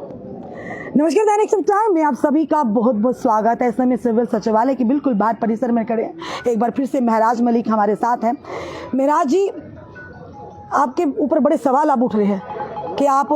नमस्कार दैनिक टाइम में आप सभी का बहुत बहुत स्वागत है। इस समय सिविल सचिवालय के बिल्कुल बाहर परिसर में खड़े हैं। एक बार फिर से महराज मलिक हमारे साथ हैं। महराज जी, आपके ऊपर बड़े सवाल अब उठ रहे हैं कि आप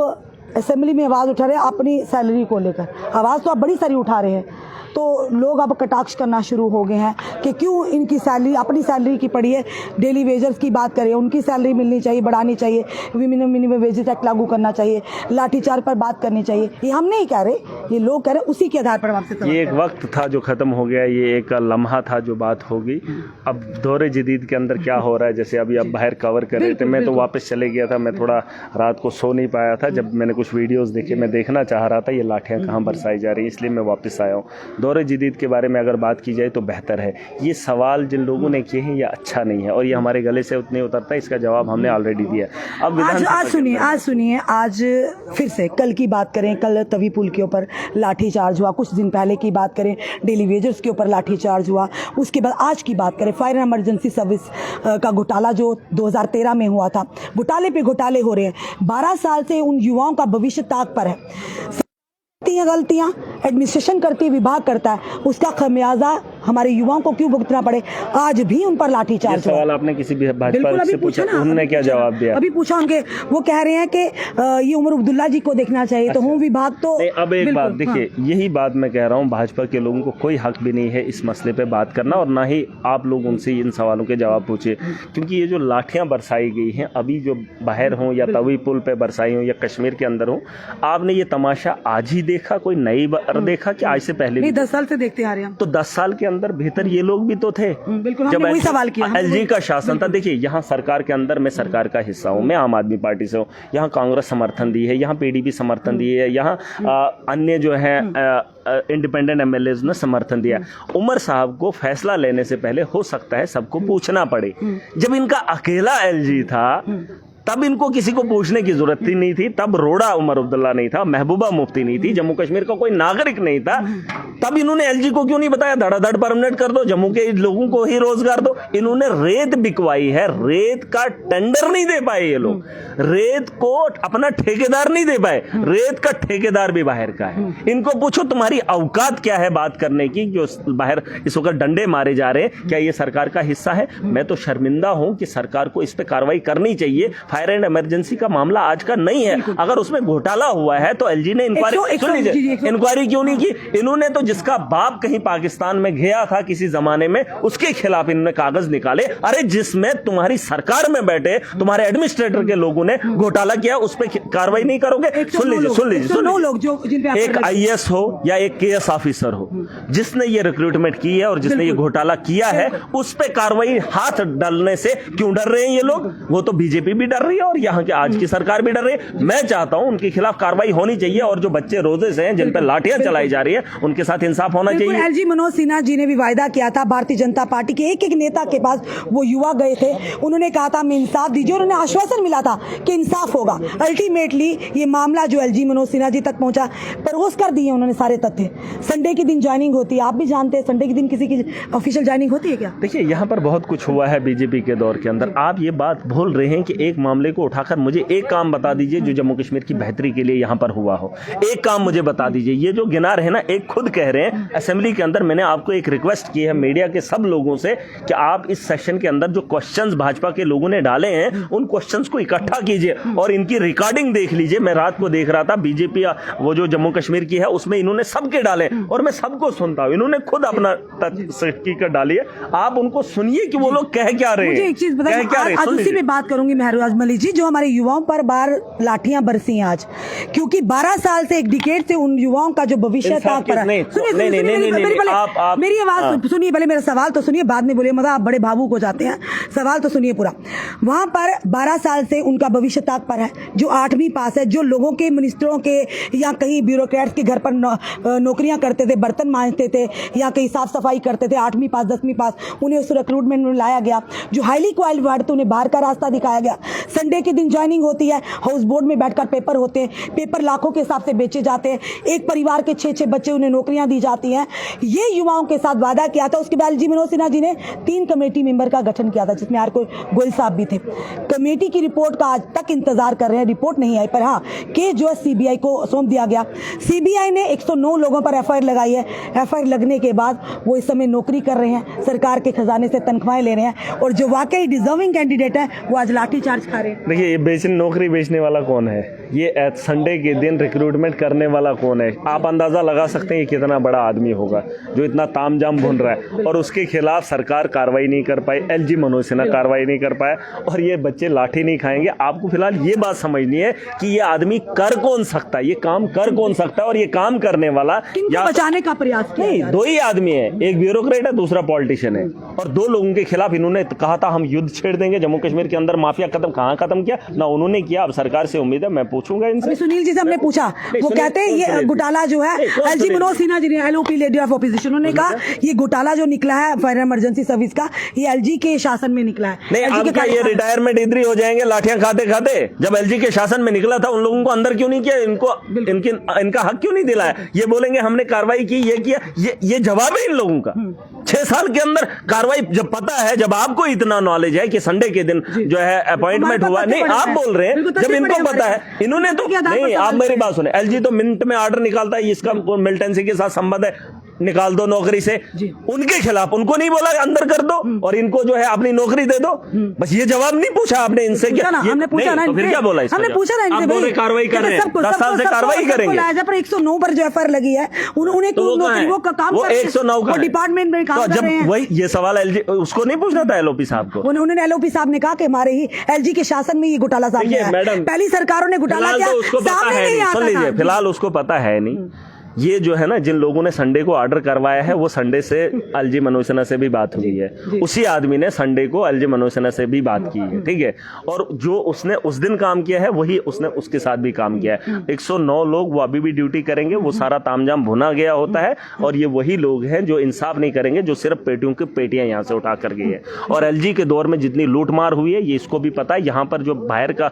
असेंबली में आवाज़ उठा रहे हैं अपनी सैलरी को लेकर। आवाज़ तो आप बड़ी सारी उठा रहे हैं, तो लोग अब कटाक्ष करना शुरू हो गए हैं कि क्यों इनकी सैलरी, अपनी सैलरी की पड़ी है, डेली वेजर्स की बात करें, उनकी सैलरी मिलनी चाहिए, बढ़ानी चाहिए, मिनिमम वेजेस एक्ट लागू करना चाहिए, लाठीचार्ज पर बात करनी चाहिए। ये हम नहीं कह रहे, ये लोग कह रहे, उसी के आधार पर आपसे ये एक वक्त था जो ख़त्म हो गया, ये एक लम्हा था जो बात होगी। अब दौरे जदीद के अंदर क्या हो रहा है, जैसे अभी आप बाहर कवर कर रहे थे, मैं तो वापस चले गया था, मैं थोड़ा रात को सो नहीं पाया था। जब मैंने कुछ वीडियोस देखे, मैं देखना चाह रहा था ये लाठियाँ कहाँ बरसाई जा रही है, इसलिए मैं वापस आया हूँ। दौरे जदीद के बारे में अगर बात की जाए तो बेहतर है। ये सवाल जिन लोगों ने किए हैं ये अच्छा नहीं है और ये हमारे गले से उतने उतरता है, इसका जवाब हमने ऑलरेडी दिया। अब आज सुनिए, आज फिर से कल की बात करें, कल तवी पुल के ऊपर लाठीचार्ज हुआ, कुछ दिन पहले की बात करें डेली वेजर्स के ऊपर लाठीचार्ज हुआ, उसके बाद आज की बात करें फायर एंड इमरजेंसी सर्विस का घोटाला जो 2013 में हुआ था। घोटाले पे घोटाले हो रहे हैं। 12 साल से उन युवाओं का भविष्य ताक पर है। गलतियां एडमिनिस्ट्रेशन करती है, विभाग करता है, उसका खमियाजा हमारे युवाओं को क्यों भुगतना पड़े? आज भी उन पर लाठीचार्ज हुआ। सवाल आपने किसी भी भाजपा से पूछा, उन्होंने क्या जवाब दिया? अभी पूछा उनके, वो कह रहे हैं कि ये उमर अब्दुल्ला जी को देखना चाहिए। तो होम विभाग तो अब एक बात देखिए, यही बात मैं कह रहा हूँ, भाजपा के लोगों को कोई हक भी नहीं है इस मसले पे बात करना और ना ही आप लोग उनसे इन सवालों के जवाब पूछे, क्योंकि ये जो लाठियां बरसाई गई हैं अभी, जो बाहर हों या तवी पुल पे बरसाई हों या कश्मीर के अंदर हो, आपने ये तमाशा आज ही देखा, कोई नई बार देखा कि आज से पहले? नहीं, 10 साल से देखते आ रहे हैं। तो 10 साल के अंदर बेहतर ये लोग भी तो थे। बिल्कुल, जब वही सवाल किया, एलजी का शासन था। देखिए, यहाँ सरकार के अंदर मैं सरकार का हिस्सा हूँ, मैं आम आदमी पार्टी से हूँ, यहाँ कांग्रेस समर्थन दी है, यहाँ पीडीपी समर्थन दी है, यहाँ अन्य जो है इंडिपेंडेंट एमएलएज ने समर्थन दिया। उमर साहब को फैसला लेने से पहले हो सकता है सबको पूछना पड़े। जब इनका अकेला एलजी था तब इनको किसी को पूछने की जरूरत ही नहीं थी। तब रोड़ा उमर अब्दुल्ला नहीं था, महबूबा मुफ्ती नहीं थी, जम्मू कश्मीर का कोई नागरिक नहीं था। तब इन्होंने एलजी को क्यों नहीं बताया धड़ाधड़ परमानेंट कर दो, जम्मू के लोगों को ही रोजगार दो? इन्होंने रेत बिकवाई है, रेत का टेंडर नहीं दे पाए ये लोग, रेत को अपना ठेकेदार नहीं दे पाए, रेत का ठेकेदार भी बाहर का है। इनको पूछो तुम्हारी औकात क्या है बात करने की, जो बाहर इस वक्त डंडे मारे जा रहे हैं, क्या ये सरकार का हिस्सा है? मैं तो शर्मिंदा हूं कि सरकार को इस पे कार्रवाई करनी चाहिए। फायर एंड इमरजेंसी का मामला आज का नहीं है। अगर उसमें घोटाला हुआ है तो एलजी ने इंक्वायरी क्यों नहीं की? इन्होंने तो जिसका बाप कहीं पाकिस्तान में गया था किसी जमाने में, उसके खिलाफ इन्होंने कागज निकाले। अरे जिसमें तुम्हारी सरकार में बैठे तुम्हारे एडमिनिस्ट्रेटर के लोगों ने घोटाला किया, उस पर कार्रवाई नहीं करोगे? सुन लीजिए, एक आईएएस हो या एक केएस ऑफिसर हो जिसने ये रिक्रूटमेंट की है और जिसने ये घोटाला किया है, उस पर कार्रवाई हाथ डालने से क्यों डर रहे हैं ये लोग? वो तो बीजेपी भी डर रही है और यहाँ की आज की सरकार भी डर रही है। मैं चाहता हूं उनके खिलाफ कार्रवाई होनी चाहिए और जो बच्चे रोजे से हैं, जिन पर लाठियां चलाई जा रही है, उनके साथ इंसाफ होना चाहिए। एलजी मनोज सिन्हा जी ने भी वायदा किया था, भारतीय जनता पार्टी के एक एक नेता के पास वो युवा गए थे, उन्होंने कहा था हमें इंसाफ दीजिए, उन्होंने आश्वासन मिला था कि इंसाफ होगा। अल्टीमेटली ये मामला जो एलजी मनोज सिन्हा जी तक पहुंचा, परोस कर दिए उन्होंने सारे तथ्य। संडे के दिन ज्वाइनिंग होती है, आप भी जानते हैं, संडे के दिन किसी की ऑफिशियल ज्वाइनिंग होती है क्या? देखिए, यहाँ पर बहुत कुछ हुआ है बीजेपी के दौर के अंदर। आप ये बात भूल रहे हैं कि एक मामले को उठाकर मुझे एक काम बता दीजिए जो जम्मू कश्मीर की बेहतरी के लिए यहाँ पर हुआ हो। एक काम मुझे बता दीजिए। ये जो गिना रहे हैं ना, एक खुद कह रहे हैं असेंबली के अंदर, मैंने आपको एक रिक्वेस्ट की है मीडिया के सब लोगों से कि आप इस सेशन के अंदर जो क्वेश्चंस भाजपा के लोगों ने डाले हैं उन क्वेश्चंस को इकट्ठा कीजिए और इनकी रिकॉर्डिंग देख लीजिए। मैं रात को देख रहा था, बीजेपी वो जो जम्मू कश्मीर की है उसमें इन्होंने सबके डाले और मैं सबको सुनता हूं, इन्होंने खुद अपना कर डाली है। आप उनको सुनिए कि वो लोग कह क्या रहे हैं। एक चीज बताइए, आज उसी पे बात करूंगी महराज मलिक जी, जो हमारे युवाओं पर बार लाठियां बरसी हैं आज, क्योंकि 12 साल से, एक डिकेड से उन युवाओं का जो भविष्य था। मेरी आवाज सुनिए, पहले मेरा सवाल तो सुनिए, बाद में बोलिए, मतलब आप बड़े भावुक हो जाते हैं, सवाल तो सुनिए पूरा। वहां पर 12 साल से उनका भविष्य ताक पर है, जो 8वीं पास है, जो लोगों के, मिनिस्टरों के या कहीं ब्यूरोक्रेट्स के घर पर नौकरियां करते थे, बर्तन मांजते थे या कहीं साफ सफाई करते थे, 8वीं पास 10वीं पास, उन्हें उस रिक्रूटमेंट में लाया गया। जो हाईली क्वालिफाइड थे उन्हें बाहर का रास्ता दिखाया गया। संडे के दिन ज्वाइनिंग होती है, हाउस बोर्ड में बैठकर पेपर होते हैं, पेपर लाखों के हिसाब से बेचे जाते हैं, एक परिवार के 6-6 बच्चे, उन्हें नौकरियां दी जाती हैं। ये युवाओं के साथ वादा किया था। उसके बाद एलजी मनोज सिन्हा जी ने 3 कमेटी मेंबर का गठन किया था, जिसमें आर गोयल साहब भी थे। कमेटी की रिपोर्ट का आज तक इंतजार कर रहे हैं, रिपोर्ट नहीं आई, पर हाँ केस जो है सीबीआई को सौंप दिया गया। सीबीआई ने 109 लोगों पर एफआईआर लगाई है। एफआईआर लगने के बाद वो इस समय नौकरी कर रहे हैं, सरकार के खजाने से तनख्वाहें ले रहे हैं, और जो वाकई डिजर्विंग कैंडिडेट है वो आज लाठी चार्ज खा रहे हैं। देखिए, ये नौकरी बेचने वाला कौन है? ये संडे के दिन रिक्रूटमेंट करने वाला कौन है? आप अंदाजा लगा सकते हैं ये कितना बड़ा आदमी होगा जो इतना तामझाम भून रहा है, और उसके खिलाफ सरकार कार्रवाई नहीं कर पाई, एलजी मनोज सिन्हा कार्रवाई नहीं कर पाया, और ये बच्चे लाठी नहीं खाएंगे। आपको फिलहाल ये बात समझनी है कि ये आदमी कर कौन सकता है, ये काम कर कौन सकता है, और ये काम करने वाला या बचाने का प्रयास किया नहीं, 2 ही आदमी है, एक ब्यूरोक्रेट है, दूसरा पॉलिटिशियन है, और 2 लोगों के खिलाफ इन्होंने कहा था हम युद्ध छेड़ देंगे। जम्मू कश्मीर के अंदर माफिया खत्म, कहाँ खत्म किया ना उन्होंने किया। अब सरकार से उम्मीद है, मैं पूछूंगा इनसे। सुनील जी से हमने पूछा, वो कहते हैं ये घोटाला जो है, एलजी मनोज सिन्हा जी ने, एलओपी लीडर ऑफ ऑपोजिशन, उन्होंने कहा ये घोटाला जो निकला है फायर इमरजेंसी सर्विस का, ये एलजी के शासन में निकला है। नहीं, आपका ये रिटायरमेंट इधर ही हो जाएंगे लाठियां खाते खाते। जब एलजी के शासन में निकला था, उन लोगों को अंदर क्यों नहीं किया? इनका हक क्यों नहीं दिलाया? ये बोलेंगे हमने कार्रवाई की, ये किया, ये जवाब है इन लोगों का। 6 साल के अंदर कार्रवाई, जब पता है, जब आपको इतना नॉलेज है कि संडे के दिन जो है अपॉइंटमेंट हुआ, नहीं आप बोल रहे हैं, जब इनको पता है, इन्होंने तो नहीं, आप मेरी बात सुने, एलजी तो मिनट में ऑर्डर निकालता है, इसका मिलिटेंसी के साथ संबंध है, निकाल दो नौकरी से। उनके खिलाफ उनको नहीं बोला अंदर कर दो, और इनको जो है अपनी नौकरी दे दो। बस ये जवाब नहीं पूछा आपने इनसे, हमने पूछा ना, तो फिर क्या बोला? हमने पूछा ना इनसे, भाई कार्रवाई कर रहे हैं, 10 साल से कार्रवाई करेंगे। पर 109 पर जो एफआईआर लगी है, उन्हें वो काम, वो 109 का डिपार्टमेंट में काम कर रहे हैं। वही ये सवाल एलजी उसको नहीं पूछना था, एलओपी साहब को। उन्होंने एलओपी साहब ने कहा कि हमारे ही एलजी के शासन में ये घोटाला सामने आया। पहली सरकारों ने घोटाला किया, सामने नहीं आता था। फिलहाल उसको पता है नहीं। ये जो है ना, जिन लोगों ने संडे को ऑर्डर करवाया है, वो संडे से एलजी मनोज सिन्हा से भी बात हुई है। उसी आदमी ने संडे को एलजी मनोज सिन्हा से भी बात की है, ठीक है। और जो उसने उस दिन काम किया है, वही उसने उसके साथ भी काम किया है। 109 लोग वो अभी भी ड्यूटी करेंगे, वो सारा तामझाम भुना गया होता है, और ये वही लोग हैं जो इंसाफ नहीं करेंगे, जो सिर्फ पेटियों की पेटियां यहाँ से उठा कर गए हैं। और एलजी के दौर में जितनी लूटमार हुई है, ये इसको भी पता है। यहाँ पर जो बाहर का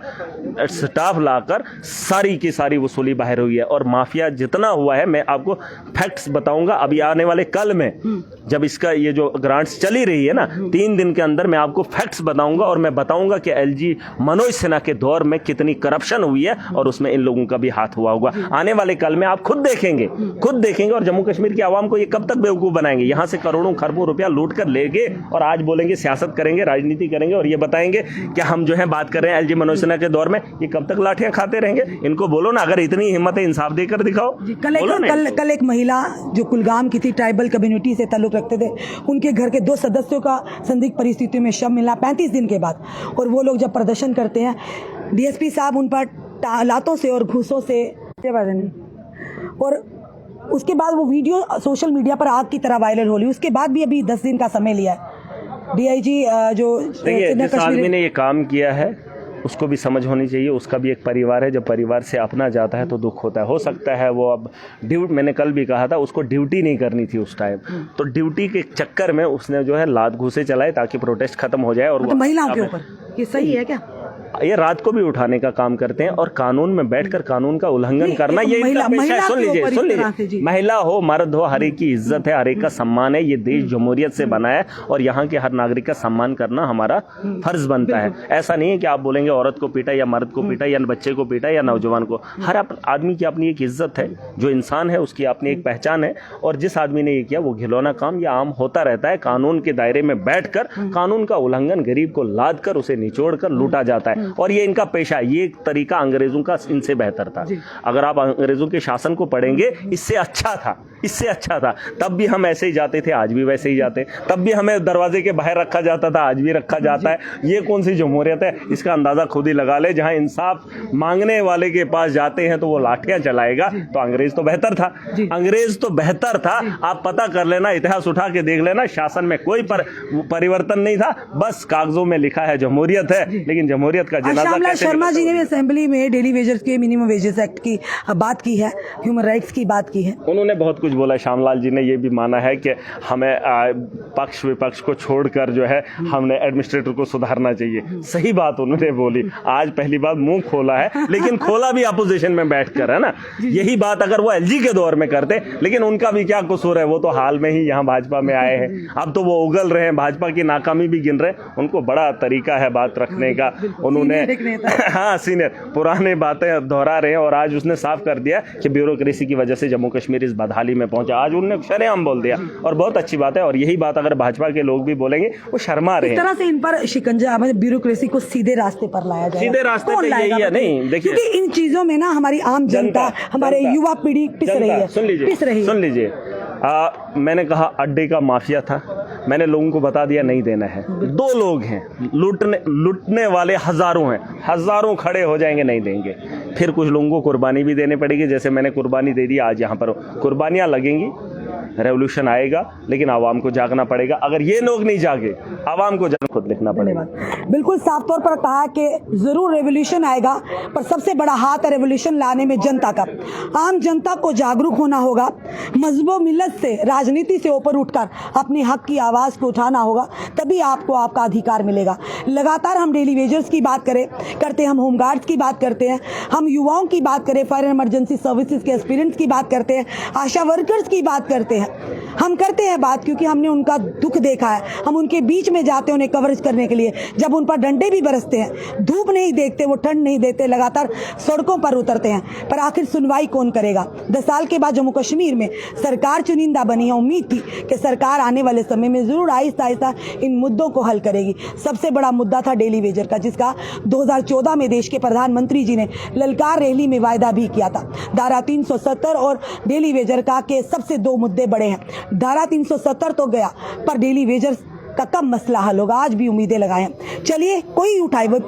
स्टाफ लाकर सारी की सारी वसूली बाहर हुई है, और माफिया जितना हुआ है, मैं आपको फैक्ट्स बताऊंगा अभी आने वाले कल में, जब इसका ये जो ग्रांट्स चली रही है ना, 3 दिन के अंदर मैं आपको फैक्ट्स बताऊंगा, और मैं बताऊंगा कि एलजी मनोज सिन्हा के दौर में कितनी करप्शन हुई है, और उसमें इन लोगों का भी हाथ हुआ होगा। आने वाले कल में आप खुद देखेंगे। और जम्मू कश्मीर की आवाम को ये कब तक बेवकूफ बनाएंगे? यहां से करोड़ों खरबों रुपया लूट कर लेंगे, और आज बोलेंगे सियासत करेंगे, राजनीति करेंगे, और ये बताएंगे कि हम जो है बात कर रहे हैं एलजी मनोज सिन्हा के दौर में। ये कब तक लाठियां खाते रहेंगे? इनको बोलो ना, अगर इतनी हिम्मत है, इंसाफ देकर दिखाओ। कल एक महिला जो कुलगाम की थी, ट्राइबल कम्युनिटी से ताल्लुक रखते थे, उनके घर के 2 सदस्यों का संदिग्ध परिस्थितियों में शव मिला 35 दिन के बाद। और वो लोग जब प्रदर्शन करते हैं, डीएसपी साहब उन पर लातों से और घूसों से, और उसके बाद वो वीडियो सोशल मीडिया पर आग की तरह वायरल हो रही। उसके बाद भी अभी 10 दिन का समय लिया है। डीआईजी जो जिस आदमी ने ये काम किया है, उसको भी समझ होनी चाहिए, उसका भी एक परिवार है। जब परिवार से अपना जाता है तो दुख होता है। हो सकता है वो अब मैंने कल भी कहा था, उसको ड्यूटी नहीं करनी थी उस टाइम, तो ड्यूटी के चक्कर में उसने जो है लात घूसे चलाए ताकि प्रोटेस्ट खत्म हो जाए। और तो महिलाओं के ऊपर ये सही है क्या? ये रात को भी उठाने का काम करते हैं, और कानून में बैठकर कानून का उल्लंघन करना, ये इनका पेशा है। सुन लीजिए, महिला हो मर्द हो, हर एक की इज्जत है, हर एक का सम्मान है। ये देश जमहूरियत से बना है, और यहाँ के हर नागरिक का सम्मान करना हमारा फर्ज बनता है। ऐसा नहीं है कि आप बोलेंगे औरत को पीटा, या मर्द को पीटा, या बच्चे को पीटा, या नौजवान को। हर आदमी की अपनी एक इज्जत है, जो इंसान है उसकी अपनी एक पहचान है। और जिस आदमी ने ये किया, वो घिनौना काम ये आम होता रहता है। कानून के दायरे में बैठकर कानून का उल्लंघन, गरीब को लाद कर उसे निचोड़ कर लूटा जाता है, और ये इनका पेशा। ये तरीका अंग्रेजों का इनसे बेहतर था। अगर आप अंग्रेजों के शासन को पढ़ेंगे, इससे अच्छा था, इससे अच्छा था। तब भी हम ऐसे ही जाते थे, आज भी वैसे ही जाते हैं। तब भी हमें दरवाजे के बाहर रखा जाता था, आज भी रखा जाता है। ये कौन सी जमहूरियत है? इसका अंदाजा खुद ही लगा ले। जहां इंसाफ मांगने वाले के पास जाते हैं तो वो लाठियां चलाएगा, तो अंग्रेज तो बेहतर था, अंग्रेज तो बेहतर था। आप पता कर लेना, इतिहास उठा के देख लेना, शासन में कोई परिवर्तन नहीं था, बस कागजों में लिखा है जमहूरियत है, लेकिन जमहूरियत का जनाजा शर्मा जी ने भी असेंबली में डेली वेजेस के, मिनिमम वेजेस एक्ट की बात की है, ह्यूमन राइट्स की बात की है। उन्होंने बहुत कुछ बोला श्यामलाल जी ने ये भी माना है कि हमें पक्ष विपक्ष को छोड़कर जो है हमने एडमिनिस्ट्रेटर को सुधारना चाहिए। सही बात उन्होंने बोली, आज पहली बार मुंह खोला है, लेकिन खोला भी अपोजिशन में बैठकर, है ना। यही बात अगर वो एलजी के दौर में करते, लेकिन उनका भी क्या कसूर है, वो तो हाल में ही यहाँ भाजपा में आए हैं, अब तो वो उगल रहे हैं, भाजपा की नाकामी भी गिन रहे हैं। उनको बड़ा तरीका है बात रखने का, उन्होंने हाँ सीनियर पुराने बातें दोहरा रहे हैं, और आज उसने साफ कर दिया कि ब्यूरोक्रेसी की वजह से जम्मू कश्मीर इस बदहाली में पहुंचा। आज उन्होंने शरेआम बोल दिया, और बहुत अच्छी बात है। और यही बात अगर भाजपा के लोग भी बोलेंगे, वो शर्मा रहे हैं। इस तरह से इन पर शिकंजा, ब्यूरोक्रेसी को सीधे रास्ते पर लाया जाए, सीधे रास्ते पे यही है। नहीं देखिए, क्योंकि इन चीजों में ना हमारी आम जनता, हमारे युवा पीढ़ी पिस रही है। सुन लीजिए, मैंने कहा अड्डे का माफिया था, मैंने लोगों को बता दिया नहीं देना है। 2 लोग हैं, लूटने वाले हजारों हैं, हजारों खड़े हो जाएंगे, नहीं देंगे। फिर कुछ लोगों को कुर्बानी भी देनी पड़ेगी, जैसे मैंने कुर्बानी दे दी। आज यहाँ पर कुर्बानियाँ लगेंगी, रेवोल्यूशन आएगा, लेकिन आवाम को जागना पड़ेगा। अगर ये लोग नहीं जागे, आवाम को खुद लिखना पड़ेगा। बिल्कुल साफ तौर पर कहा कि जरूर रेवोल्यूशन आएगा, पर सबसे बड़ा हाथ है रेवोल्यूशन लाने में जनता का। आम जनता को जागरूक होना होगा, मजहब मिल्लत से, राजनीति से ऊपर उठकर अपने हक की आवाज को उठाना होगा, तभी आपको आपका अधिकार मिलेगा। लगातार हम डेली वेजर्स की बात करते हैं, हम होमगार्ड्स की बात करते हैं, हम युवाओं की बात करें, फायर इमरजेंसी सर्विसेज के एस्पिरेंट्स की बात करते हैं, आशा वर्कर्स की बात करते हैं। हम करते हैं बात क्योंकि हमने उनका दुख देखा है। हम उनके बीच में जाते हैं उन्हें कवरेज करने के लिए, जब उन पर डंडे भी बरसते हैं, धूप नहीं देखते, वो ठंड नहीं देखते, लगातार सड़कों पर उतरते हैं, पर आखिर सुनवाई कौन करेगा। 10 साल के बाद जम्मू कश्मीर में सरकार चुनिंदा बनी है। उम्मीद थी कि सरकार आने वाले समय में जरूर आहिस्ता आहिस्ता इन मुद्दों को हल करेगी। सबसे बड़ा मुद्दा था डेली वेजर का, जिसका 2014 में देश के प्रधानमंत्री जी ने ललकार रैली में वायदा भी किया था। धारा 370 और डेली वेजर का के सबसे 2 मुद्दे बड़े हैं। धारा 370 तो गया, पर डेली वेजर का कब मसला हल होगा, आज भी उम्मीदें लगाए हैं। चलिए, कोई उठाए वो